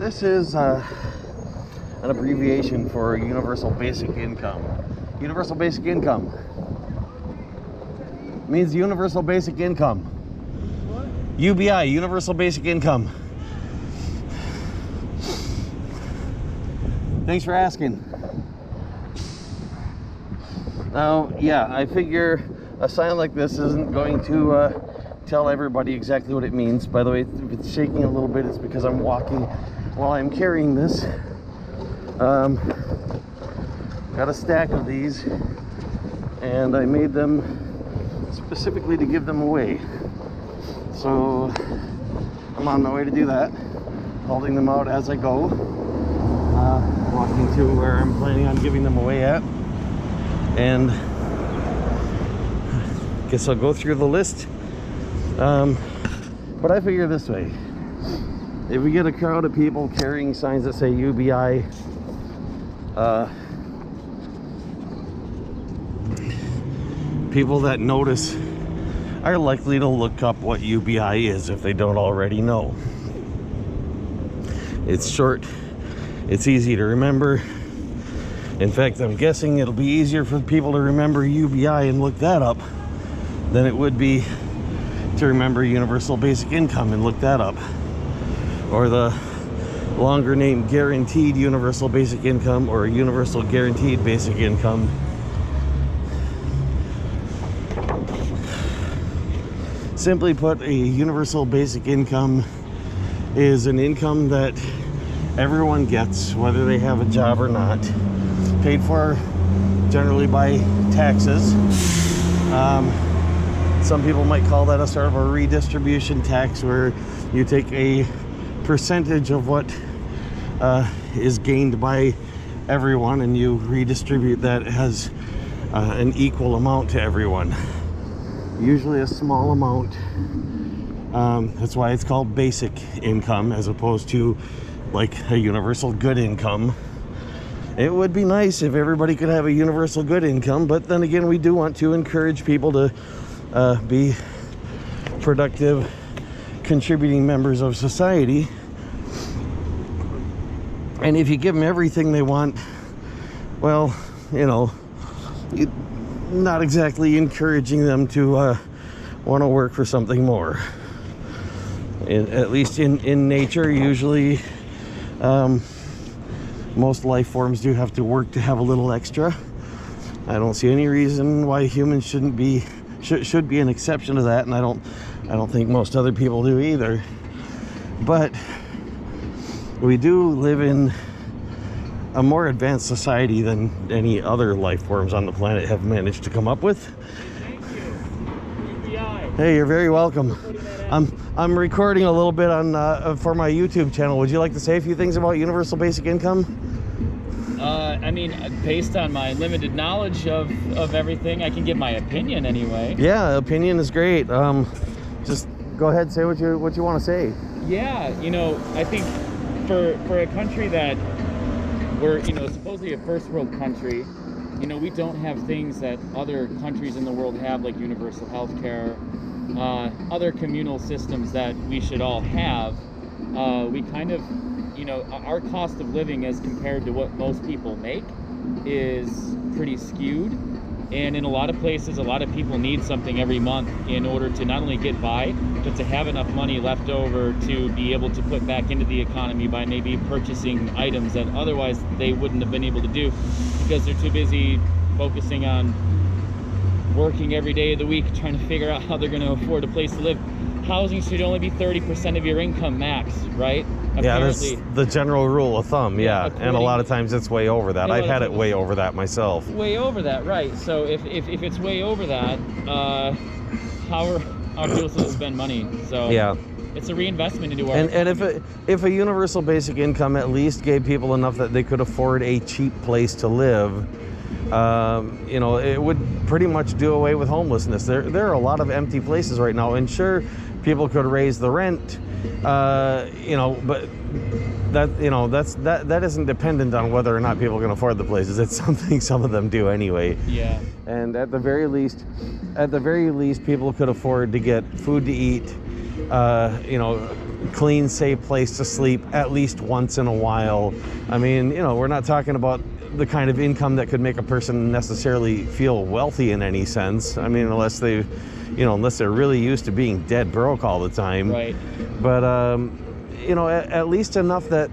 This is an abbreviation for Universal Basic Income. Universal Basic Income means Universal Basic Income. What? UBI, Universal Basic Income. Thanks for asking. Now, yeah, I figure a sign like this isn't going to tell everybody exactly what it means. By the way, if it's shaking a little bit, it's because I'm walking while I'm carrying this. Got a stack of these, and I made them specifically to give them away. So I'm on my way to do that, holding them out as I go, walking to where I'm planning on giving them away at. And I guess I'll go through the list. But I figure this way: if we get a crowd of people carrying signs that say UBI, people that notice are likely to look up what UBI is if they don't already know. It's short, it's easy to remember. In fact, I'm guessing it'll be easier for people to remember UBI and look that up than it would be to remember Universal Basic Income and look that up. Or the longer name Guaranteed Universal Basic Income or Universal Guaranteed Basic Income. Simply put, a Universal Basic Income is an income that everyone gets, whether they have a job or not, paid for generally by taxes. Some people might call that a sort of a redistribution tax, where you take a percentage of what is gained by everyone and you redistribute that as an equal amount to everyone. Usually a small amount. That's why it's called basic income as opposed to like a universal good income. It would be nice if everybody could have a universal good income, but then again, we do want to encourage people to be productive, contributing members of society. And if you give them everything they want, well, you know, you're not exactly encouraging them to want to work for something more. At least in nature, usually most life forms do have to work to have a little extra. I don't see any reason why humans should be an exception to that, and I don't think most other people do either. But we do live in a more advanced society than any other life forms on the planet have managed to come up with. Thank you. UBI. Hey, you're very welcome. I'm recording a little bit on for my YouTube channel. Would you like to say a few things about Universal Basic Income? I mean, based on my limited knowledge of everything, I can give my opinion anyway. Yeah, opinion is great. Just go ahead and say what you want to say. Yeah, you know, I think for a country that we're, you know, supposedly a first world country, you know, we don't have things that other countries in the world have, like universal health care, other communal systems that we should all have. We kind of, you know, our cost of living as compared to what most people make is pretty skewed. And in a lot of places, a lot of people need something every month in order to not only get by, but to have enough money left over to be able to put back into the economy by maybe purchasing items that otherwise they wouldn't have been able to do because they're too busy focusing on working every day of the week, trying to figure out how they're going to afford a place to live. Housing should only be 30% of your income max, right? Yeah, that's the general rule of thumb, yeah. And a lot of times it's way over that. I've had it way over that myself. Way over that, right. So if it's way over that, how are people supposed to spend money? So yeah, it's a reinvestment into our and if a universal basic income at least gave people enough that they could afford a cheap place to live, you know, it would pretty much do away with homelessness. There are a lot of empty places right now, and sure, people could raise the rent, you know, but that isn't dependent on whether or not people can afford the places. It's something some of them do anyway. Yeah. And at the very least, people could afford to get food to eat, you know, clean, safe place to sleep at least once in a while. I mean, we're not talking about the kind of income that could make a person necessarily feel wealthy in any sense. I mean, unless they're really used to being dead broke all the time. Right. But, at least enough that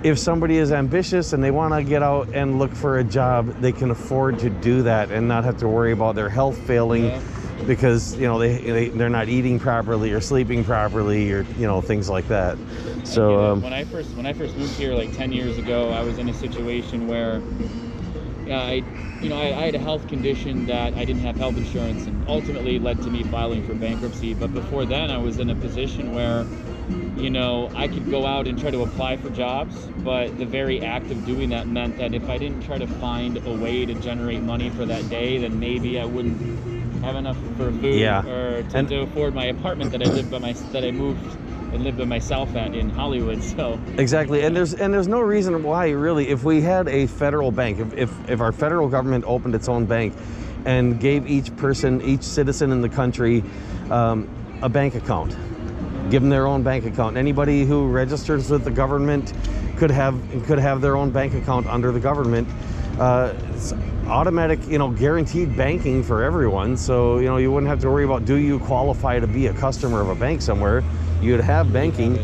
if somebody is ambitious and they want to get out and look for a job, they can afford to do that and not have to worry about their health failing. Yeah. Because they're not eating properly or sleeping properly or things like that. So when I first moved here like 10 years ago, I was in a situation where I had a health condition that I didn't have health insurance, and ultimately led to me filing for bankruptcy. But before then, I was in a position where I could go out and try to apply for jobs, but the very act of doing that meant that if I didn't try to find a way to generate money for that day, then maybe I wouldn't have enough for food or to afford my apartment that I moved and lived by myself in Hollywood. So exactly, and there's no reason why, really, if we had a federal bank, if our federal government opened its own bank and gave each citizen in the country a bank account, give them their own bank account. Anybody who registers with the government could have their own bank account under the government. It's automatic, guaranteed banking for everyone. So, you wouldn't have to worry about, do you qualify to be a customer of a bank somewhere? You'd have banking,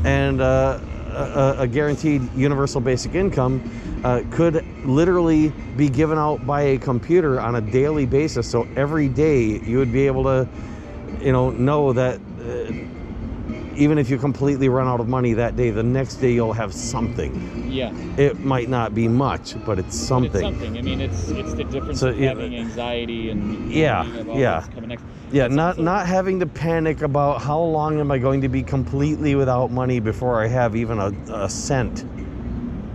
and a guaranteed universal basic income could literally be given out by a computer on a daily basis. So every day you would be able to, know that even if you completely run out of money that day, the next day you'll have something. Yeah. It might not be much, but it's something. But it's something. I mean, it's the difference of having anxiety and what's coming next. Yeah, not having to panic about how long am I going to be completely without money before I have even a cent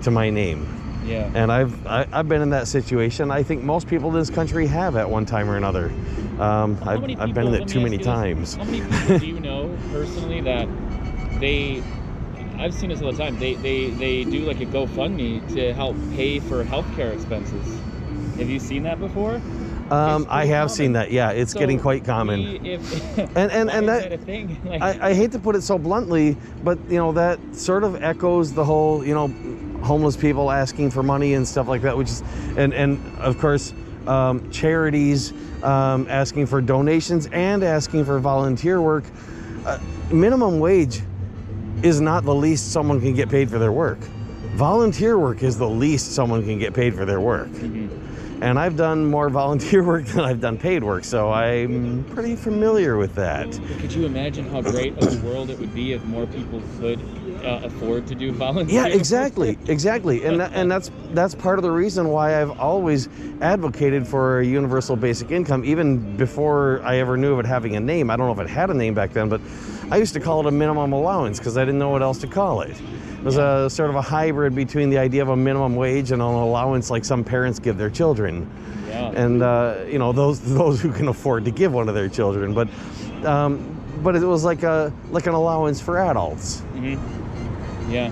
to my name. Yeah. And I've been in that situation. I think most people in this country have at one time or another. I've been in it too many times. How many people do you know personally that I've seen this all the time, they do like a GoFundMe to help pay for healthcare expenses? Have you seen that before? I have seen that. Yeah, it's getting quite common. And that a thing? Like, I hate to put it so bluntly, but that sort of echoes the whole homeless people asking for money and stuff like that, which is and of course charities asking for donations and asking for volunteer work. Minimum wage is not the least someone can get paid for their work. Volunteer work is the least someone can get paid for their work. Mm-hmm. And I've done more volunteer work than I've done paid work, so I'm pretty familiar with that. Could you imagine how great of a world it would be if more people could afford to do volunteer work? Yeah, exactly. And that's part of the reason why I've always advocated for a universal basic income, even before I ever knew of it having a name. I don't know if it had a name back then, but I used to call it a minimum allowance because I didn't know what else to call it. It was a sort of a hybrid between the idea of a minimum wage and an allowance like some parents give their children. Yeah. And those who can afford to give one of their children, but it was like an allowance for adults. Mm-hmm. Yeah.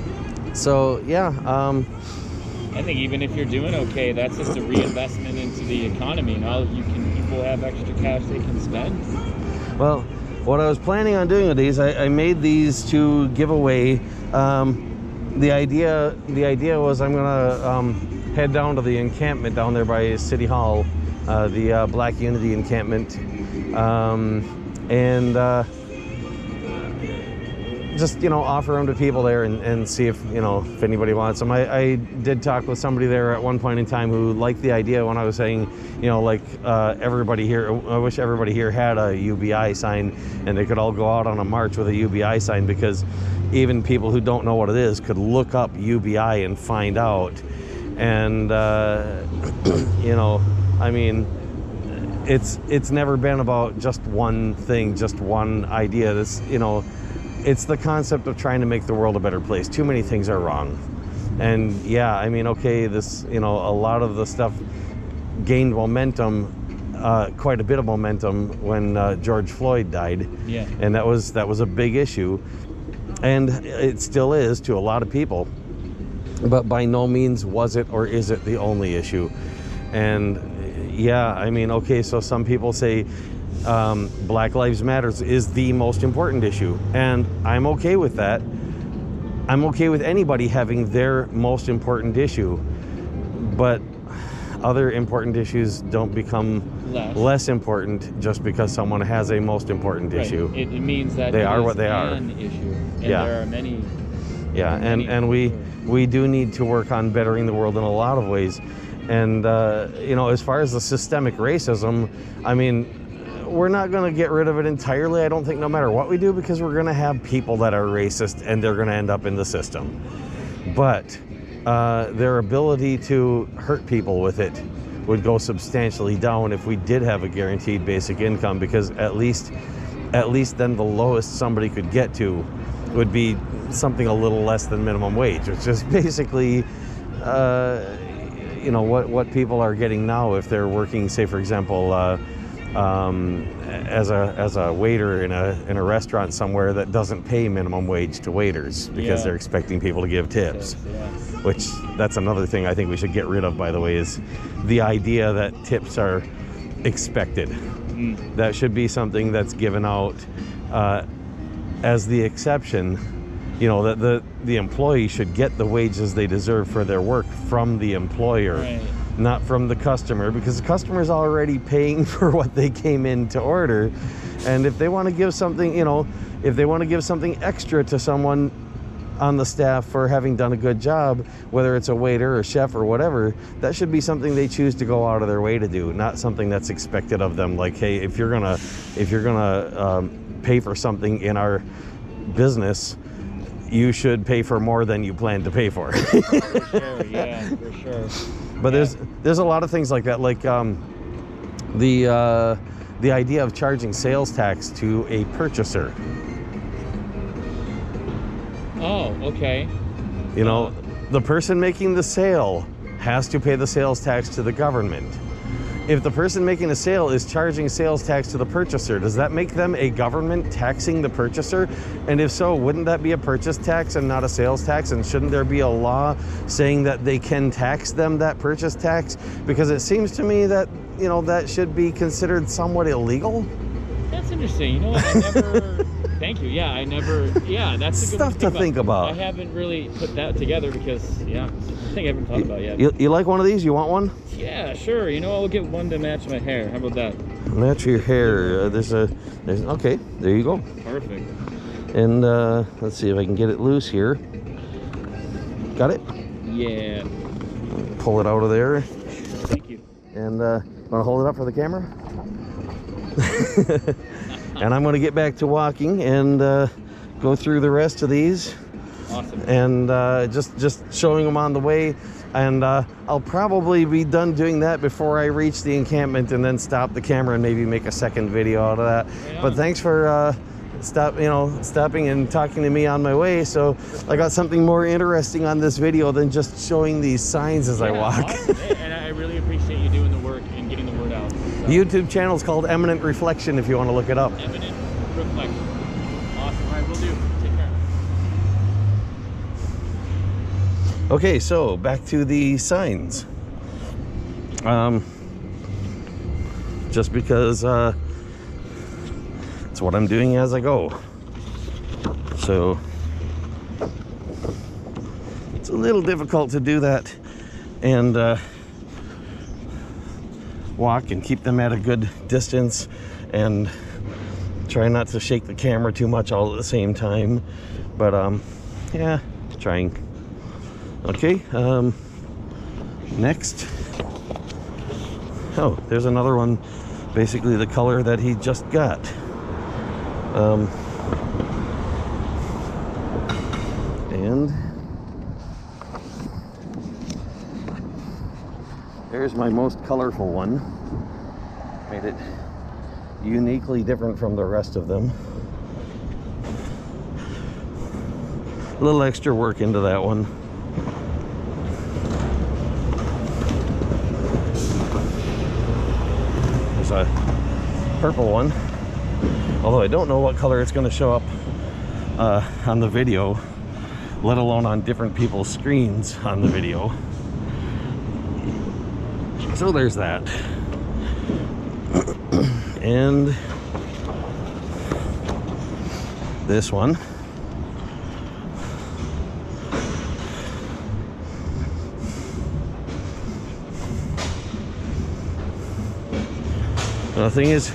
So yeah. I think even if you're doing okay, that's just a reinvestment into the economy. Now people have extra cash they can spend. Well, what I was planning on doing with these, I made these to give away. The idea was I'm gonna head down to the encampment down there by City Hall, the Black Unity encampment, and just offer them to people there and see if anybody wants them. I did talk with somebody there at one point in time who liked the idea when I was saying everybody here, I wish everybody here had a UBI sign and they could all go out on a march with a UBI sign, because even people who don't know what it is could look up UBI and find out. And I mean, it's never been about just one thing, just one idea. This it's the concept of trying to make the world a better place. Too many things are wrong. And yeah, I mean, okay, this, a lot of the stuff gained momentum, quite a bit of momentum when George Floyd died. Yeah. And that was a big issue. And it still is to a lot of people. But by no means was it or is it the only issue. And Yeah, I mean, okay, so some people say Black Lives Matters is the most important issue, and I'm okay with that. I'm okay with anybody having their most important issue, but other important issues don't become less important just because someone has a most important issue. It means that they are what they are. An issue, and yeah. there are many. Yeah, and we do need to work on bettering the world in a lot of ways. And you know, as far as the systemic racism, I mean, we're not going to get rid of it entirely, I don't think, no matter what we do, because we're going to have people that are racist and they're going to end up in the system. But their ability to hurt people with it would go substantially down if we did have a guaranteed basic income, because at least then the lowest somebody could get to would be something a little less than minimum wage, which is basically you know, what people are getting now if they're working, say for example, as a waiter in a restaurant somewhere that doesn't pay minimum wage to waiters because they're expecting people to give tips. Which, that's another thing I think we should get rid of, by the way, is the idea that tips are expected. That should be something that's given out as the exception. You know, that the employee should get the wages they deserve for their work from the employer, not from the customer, because the customer's already paying for what they came in to order. And if they want to give something, you know, if they want to give something extra to someone on the staff for having done a good job, whether it's a waiter or chef or whatever, that should be something they choose to go out of their way to do, not something that's expected of them. Like, hey, if you're gonna pay for something in our business, you should pay for more than you plan to pay for. For sure, yeah, for sure. But there's a lot of things like that, like the idea of charging sales tax to a purchaser. Oh, okay. You know, the person making the sale has to pay the sales tax to the government. If the person making the sale is charging sales tax to the purchaser, does that make them a government taxing the purchaser? And if so, wouldn't that be a purchase tax and not a sales tax? And shouldn't there be a law saying that they can tax them that purchase tax? Because it seems to me that, you know, that should be considered somewhat illegal. That's interesting. You know what? I never... Thank you. Yeah, I never... Yeah, that's a good stuff to think about. I haven't really put that together because, yeah, it's a thing I haven't thought about yet. You like one of these? You want one? Yeah, sure. You know, I'll get one to match my hair. How about that? Match your hair. Okay, there you go. Perfect. And let's see if I can get it loose here. Got it? Yeah. Pull it out of there. Thank you. And want to hold it up for the camera? And I'm going to get back to walking and go through the rest of these. Awesome. And just showing them on the way. And I'll probably be done doing that before I reach the encampment, and then stop the camera and maybe make a second video out of that. Right. But thanks for stopping and talking to me on my way. So I got something more interesting on this video than just showing these signs as I walk. Awesome. And I really appreciate you doing the work and getting the word out. So. The YouTube channel is called Eminent Reflection if you want to look it up. Eminent Reflection. Awesome. All right, we'll do. Take care. Okay, so back to the signs. Just because it's what I'm doing as I go. So it's a little difficult to do that and walk and keep them at a good distance and try not to shake the camera too much all at the same time. But yeah, trying. Okay, next. Oh, there's another one, basically the color that he just got. And there's my most colorful one. Made it uniquely different from the rest of them. A little extra work into that one. There's a purple one, although I don't know what color it's going to show up on the video, let alone on different people's screens on the video. So there's that. And this one. The thing is,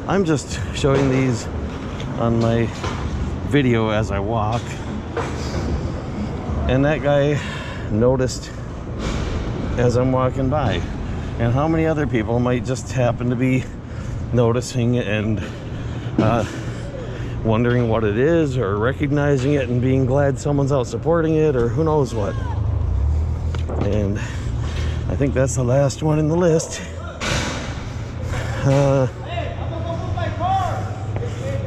I'm just showing these on my video as I walk, and that guy noticed as I'm walking by. And how many other people might just happen to be noticing it and wondering what it is, or recognizing it and being glad someone's out supporting it, or who knows what. And I think that's the last one in the list.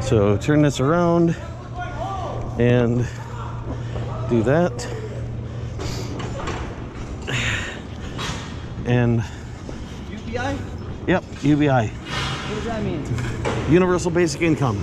So turn this around and do that. And UBI? yep, UBI. What does that mean? Universal Basic Income.